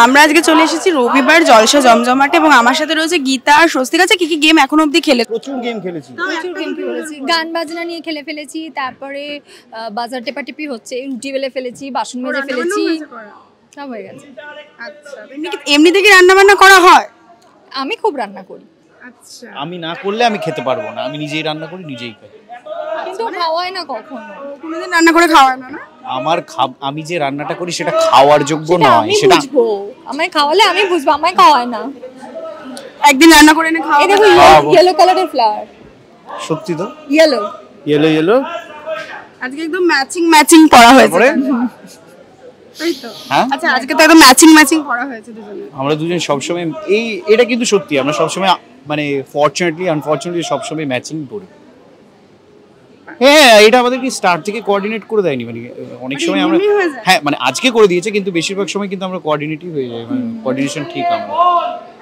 আমরা আজকে চলে এসেছি রবিবার জলসা জমজমাটে এবং আমার সাথে রয়েছে গীতা আর স্বস্তিক। আছে কি কি গেম এখনো অবধি খেলে? প্রচুর গেম খেলেছি, গান বাজনা নিয়ে খেলে ফেলেছি, তারপরে বাজার টেপাটেপি হচ্ছে, রুটি বেলে ফেলেছি, বাসন মেজে ফেলেছি, সব হয়ে গেছে। আচ্ছা, এমনি থেকে রান্না বান্না করা হয়? আমি খুব রান্না করি। আচ্ছা, আমি না করলে আমি খেতে পারবো না, আমি নিজেই রান্না করি নিজেই খাই। কিন্তু খাওয়াই না কখনো, কোনোদিন রান্না করে খাওয়ায় না? আমার আমি যে রান্নাটা করি সেটা খাওয়ার যোগ্য নয়, সেটা বুঝবো। আমায় খাওয়ালে আমি বুঝবো, আমায় খাওয়ায় না। একদিন রান্না করে এনে খাওয়া। এই দেখো ইয়েলো কালারের ফ্লাওয়ার। সত্যি তো ইয়েলো ইয়েলো ইয়েলো। আজকে একদম ম্যাচিং ম্যাচিং পরা হয়েছে, তাই তো? হ্যাঁ, আচ্ছা, আজকে তো একদম ম্যাচিং ম্যাচিং পরা হয়েছে দুজনে। আমরা দুজন সবসময় এটা কিন্তু সত্যি, আমরা সবসময় মানে ফরচুনেটলি আনফরচুনেটলি সবসময় ম্যাচিং করি। হ্যাঁ, এটা আমাদের কি স্টার্ট থেকে কোঅর্ডিনেট করে দেয়নি, মানে অনেক সময় আমরা হ্যাঁ মানে আজকে করে দিয়েছে, কিন্তু বেশিরভাগ সময় কিন্তু আমরা কোঅর্ডিনেটই হয়ে যায়, মানে কোঅর্ডিনেশন ঠিক আমরা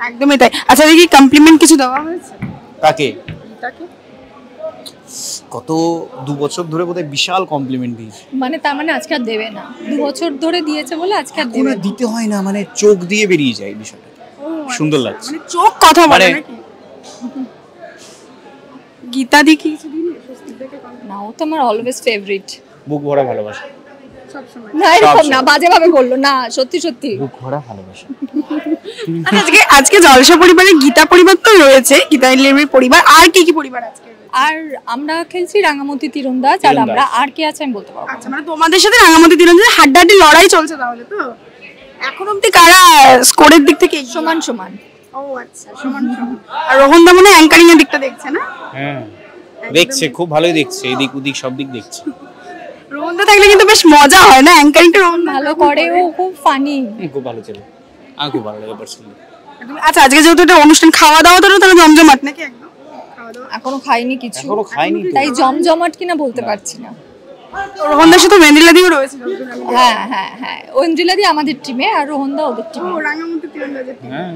একদমই তাই। আচ্ছা, দেখি কমপ্লিমেন্ট কিছু দেওয়া হয়েছে তাকে? তাকে কত 2 বছর ধরে বোধহয় বিশাল কমপ্লিমেন্ট দিয়েছে। মানে তার মানে আজকে আর দেবে না? 2 বছর ধরে দিয়েছে বলে আজকে আর দেবে না? দিতে হয় না, মানে চোখ দিয়ে বেরিয়ে যায় বিষয়টা, সুন্দর লাগছে। মানে চোখ কথা বলে নাকি? গীতা দেখি কিছু দিন স্বস্তিক দেখে না, ও তো আমার অলওয়েজ ফেভারিট। বুক ভরা ভালোবাসা সব সময়। না এরকম না, বাজে ভাবে বললো না, সত্যি সত্যি বুক ভরা ভালোবাসা। আজকে জলসা পরিবারে গীতা পরিবার তো রয়েছে, গীতা লেবির পরিবার, আর কি কি পরিবার আজকে? আর আমরা খেলছি রাঙামতি তীরন্দাজ, আর আমরা আর কে আছে আমি বলতে পারবো। আচ্ছা, মানে তোমাদের সাথে রাঙামতি তীরন্দাজের হাড্ডাহাড্ডি লড়াই চলছে তাহলে তো? এখন অবধি কারা স্কোরের দিক থেকে সমান সমান? ও আচ্ছা, সমান সমান। আর রোহনদা মনে অ্যাঙ্কারিং এর দিকটা দেখছে না? হ্যাঁ, দেখছে, খুব ভালোই দেখছে, এদিক ওদিক সব দিক দেখছে। রোহনদা থাকলে কিন্তু বেশ মজা হয় না? অ্যাঙ্কারিংটা রোহন ভালো করে, ও খুব ফানি, খুব ভালো ছেলে, আমার খুব ভালো লাগে পার্সোনালি। আচ্ছা, আজকে যেহেতু এটা অনুষ্ঠান, খাওয়া দাওয়া তো তাহলে জমজমাট নাকি? একদম এখনো খাইনি কিছু, এখনো খাইনি তো, তাই জমজমাট কিনা বলতে পারছি না। রোহনদার সাথে মেন্দিলা দিও রয়েছে। হ্যাঁ হ্যাঁ হ্যাঁ, ঐন্দ্রিলা দি আমাদের টিমে আর রোহনদা ওদের টিমে। ও রাঙামতি তীরন্দাজের টিম। হ্যাঁ,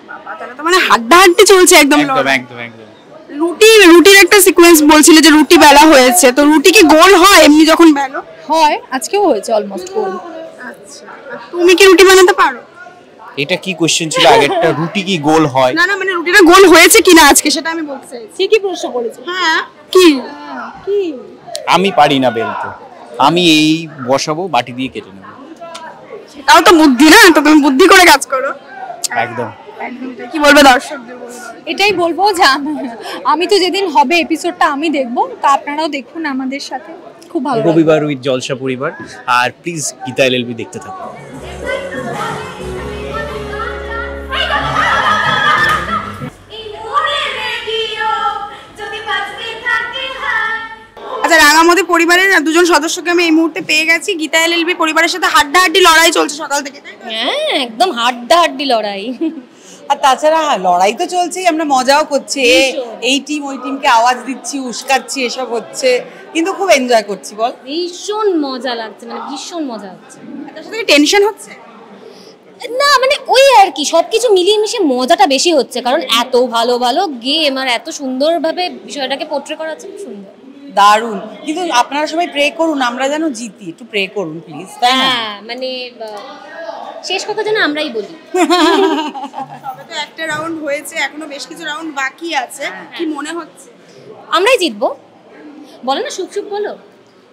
বাবা, তাহলে তো মানে হাড্ডাহাড্ডি চলছে একদম। একদম একদম একদম। রুটির একটা সিকোয়েন্স বলছিলে যে রুটি বেলা হয়েছে, তো রুটি কি গোল হয় এমনি যখন বেলো? হয়, আজকেও হয়েছে অলমোস্ট গোল। আচ্ছা, তুমি কি রুটি বানাতে পারো? এটা কি কোশ্চেন ছিল আগেরটা? রুটি কি গোল হয়? না না, মানে রুটিটা গোল হয়েছে কিনা আজকে সেটা আমি বলতে চাইছি। ঠিকই প্রশ্ন করেছো। হ্যাঁ, কি কি? আমি পারি না বেলতে, আমি এই বসাবো, বাটি দিয়ে কেটে নেবো। তাও তো বুদ্ধি না, তো তুমি বুদ্ধি করে কাজ করো। একদম। কি বলবে দর্শকদের? এটাই বলবো যে আমি তো যেদিন হবে এপিসোডটা আমি দেখবো, তা আপনারাও দেখুন আমাদের সাথে, খুব ভালো লাগবে। রবিবার উইথ জলসা পরিবার, আর প্লিজ গীতা এলএলবি দেখতে থাকুন। আচ্ছা, রাঙামতি পরিবারের দুজন সদস্যকে আমি এই মুহূর্তে পেয়ে গেছি। গীতা এলএলবি পরিবারের সাথে হাড্ডাহাড্ডি লড়াই চলছে সকাল থেকে, তাই তো? হ্যাঁ, একদম হাড্ডাহাড্ডি লড়াই। আর তাছাড়া লড়াই তো চলছেই, আমরা মজাও করছি, এই টিম ওই টিমকে আওয়াজ দিচ্ছি, উস্কাচ্ছি, এসব হচ্ছে, কিন্তু খুব এনজয় করছি। বল, ভীষণ মজা লাগছে, মানে ভীষণ মজা হচ্ছে। তার সাথে টেনশন হচ্ছে না, মানে ওই আর কি, সবকিছু মিলিয়ে মিশে মজাটা বেশি হচ্ছে, কারণ এত ভালো ভালো গেম আর এত সুন্দরভাবে বিষয়টাকে পোট্রে করা হচ্ছে, খুব সুন্দর, দারুণ। কিন্তু আপনারা সবাই প্রে করুন আমরা যেন জিতি, একটু প্রে করুন প্লিজ, তাই না? হ্যাঁ, মানে শেষ কথা যেন আমরাই বলি। তবে তো একটা রাউন্ড হয়েছে, এখনো বেশ কিছু রাউন্ড বাকি আছে। কি মনে হচ্ছে? আমরাই জিতবো, বলো না, সুখ সুখ বলো।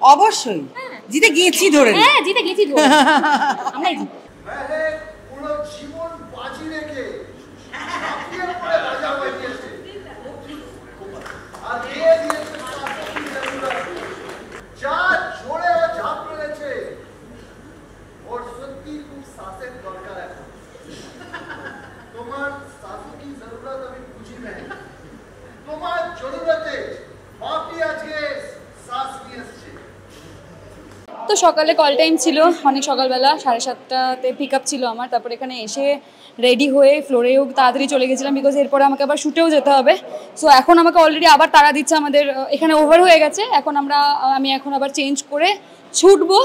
অবশ্যই জিতে গেছি ধরে। হ্যাঁ, জিতে গেছি ধরে, আমরাই জিতবো। পুরো জীবন বাজি রেখে ঝাঁপিয়ে পড়ে রাজা বাজিয়েছে, আর দিয়ে দিয়েছে যা জোরে ও ঝাঁপ মেরেছে, ওর সত্যি খুব সাহসের দরকার আছে। তোমার সাহসের কি জরুরত আমি বুঝি নাই, তোমার জরুরতে বাপি আজকে সাহস নিয়ে এসছে। তো সকালে কল টাইম ছিল, অনেক সকালবেলা 7:30টাতে পিক আপ ছিল আমার। তারপর এখানে এসে রেডি হয়ে ফ্লোরেও তাড়াতাড়ি চলে গেছিলাম, বিকজ এরপরে আমাকে আবার শুটেও যেতে হবে। সো এখন আমাকে অলরেডি আবার তাড়া দিচ্ছে, আমাদের এখানে ওভার হয়ে গেছে। আমি এখন আবার চেঞ্জ করে ছুটবো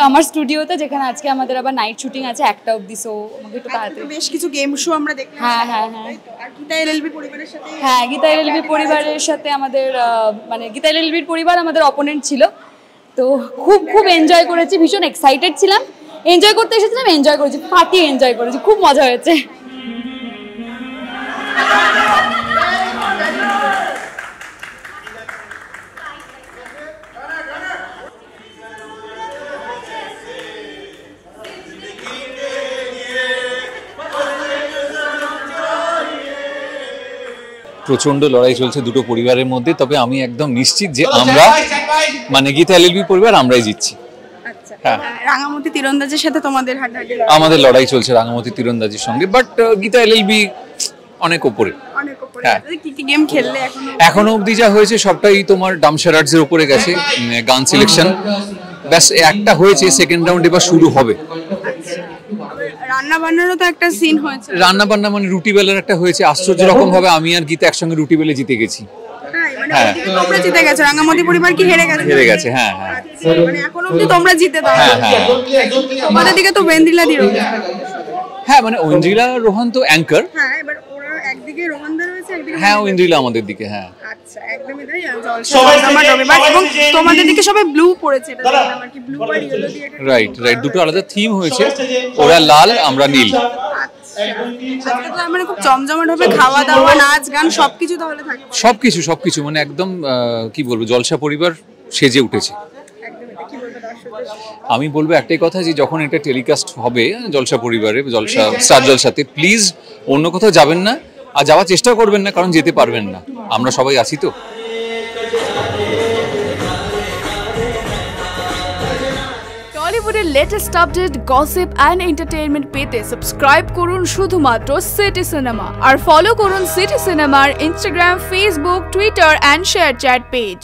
আমার স্টুডিওতে, যেখানে আজকে আমাদের আবার নাইট শুটিং আছে 1টা অবধি। সো আমাকে একটু তাড়াতাড়ি, বেশ কিছু গেম শো আমরা দেখলাম। হ্যাঁ হ্যাঁ হ্যাঁ, আর গীতা এলএলবি পরিবারের সাথে, হ্যাঁ গীতা এলএলবি পরিবারের সাথে আমাদের মানে গীতা এলএলবির পরিবার আমাদের অপোনেন্ট ছিল। তো খুব খুব এনজয় করেছি, ভীষণ এক্সাইটেড ছিলাম। এনজয় করতে এসেছিলাম, এনজয় করেছি, ফাটিয়ে এনজয় করেছি, খুব মজা হয়েছে। প্রচন্ড লড়াই চলছে দুটো পরিবারের মধ্যে, তবে আমি একদম নিশ্চিত যে আমরা মানে গীতা এলএলবি পরিবার আমরাই জিতছি। হ্যাঁ, রাঙামতি তীরন্দাজের সাথে তোমাদের হাড্ডাহাড্ডি আমাদের লড়াই চলছে রাঙামতি তীরন্দাজির সঙ্গে, বাট গীতা এলএলবি অনেক উপরে। হ্যাঁ, কি কি গেম খেললে এখনো অবধি যা হয়েছে সবটাই তোমার ডামশারার্স এর উপরে গেছে, গান সিলেকশন ব্যাস একটা হয়েছে, সেকেন্ড রাউন্ড এবার শুরু হবে। রান্না বান্নারও তো একটা সিন হয়েছে, রান্না বান্না মানে রুটি বেলার একটা হয়েছে, আশ্চর্য রকম ভাবে আমি আর গীতা একসঙ্গে রুটি বেলে জিতে গেছি। হ্যাঁ, তোমরা জিতে গেছো, রাঙামতি পরিবার কি হেরে গেছে? হেরে গেছে, হ্যাঁ হ্যাঁ, মানে এখন অবধি তোমরা জিতে দাও। হ্যাঁ হ্যাঁ, তোমাদের দিকে তো ওয়েন্দ্রিলা দি রয়েছে। হ্যাঁ মানে ঐন্দ্রিলা রোহান তো অ্যাঙ্কার। হ্যাঁ, এবার ওরা একদিকে রোহানদা রয়েছে, একদিকে হ্যাঁ ঐন্দ্রিলা আমাদের দিকে। হ্যাঁ আচ্ছা, একদমই তাই। জলসা রবিবার, এবং তোমাদের দিকে সবাই ব্লু পড়েছে, এটা দেখলাম আর কি, ব্লু আর ইয়েলো দিয়ে একটা রাইট রাইট, দুটো আলাদা থিম হয়েছে, ওরা লাল আমরা নীল। আজকে তো মানে খুব জমজমাট হবে, খাওয়া দাওয়া নাচ গান সবকিছু তাহলে থাকবে। সবকিছু মানে একদম কি বলবো, জলসা পরিবার সেজে উঠেছে। আমি বলবো একটাই কথা, যে যখন এটা টেলিকাস্ট হবে জলসা পরিবারে, জলসা স্টার জলসাতে, প্লিজ অন্য কোথাও যাবেন না, আর যাওয়ার চেষ্টা করবেন না, কারণ যেতে পারবেন না, আমরা সবাই আছি তো। টলিউডের latest update, gossip and entertainment পেতে সাবস্ক্রাইব করুন শুধুমাত্র সিটি সিনেমা, আর ফলো করুন সিটি সিনেমার Instagram, Facebook, Twitter and ShareChat page.